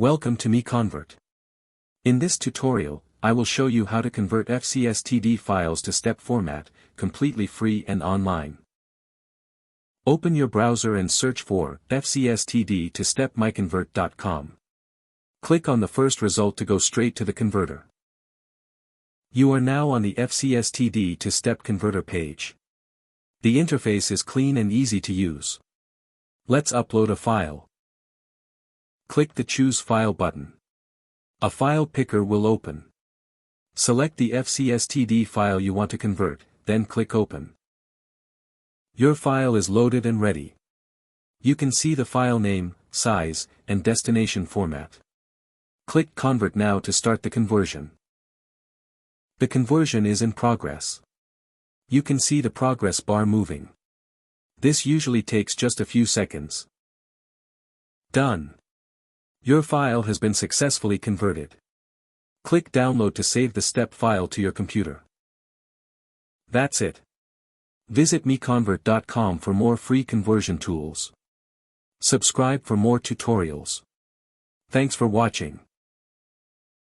Welcome to MiConvert. In this tutorial, I will show you how to convert FCSTD files to STEP format, completely free and online. Open your browser and search for FCSTD to STEP MiConvert.com. Click on the first result to go straight to the converter. You are now on the FCSTD to STEP converter page. The interface is clean and easy to use. Let's upload a file. Click the Choose File button. A file picker will open. Select the FCSTD file you want to convert, then click Open. Your file is loaded and ready. You can see the file name, size, and destination format. Click Convert now to start the conversion. The conversion is in progress. You can see the progress bar moving. This usually takes just a few seconds. Done. Your file has been successfully converted. Click Download to save the STEP file to your computer. That's it. Visit MiConvert.com for more free conversion tools. Subscribe for more tutorials. Thanks for watching.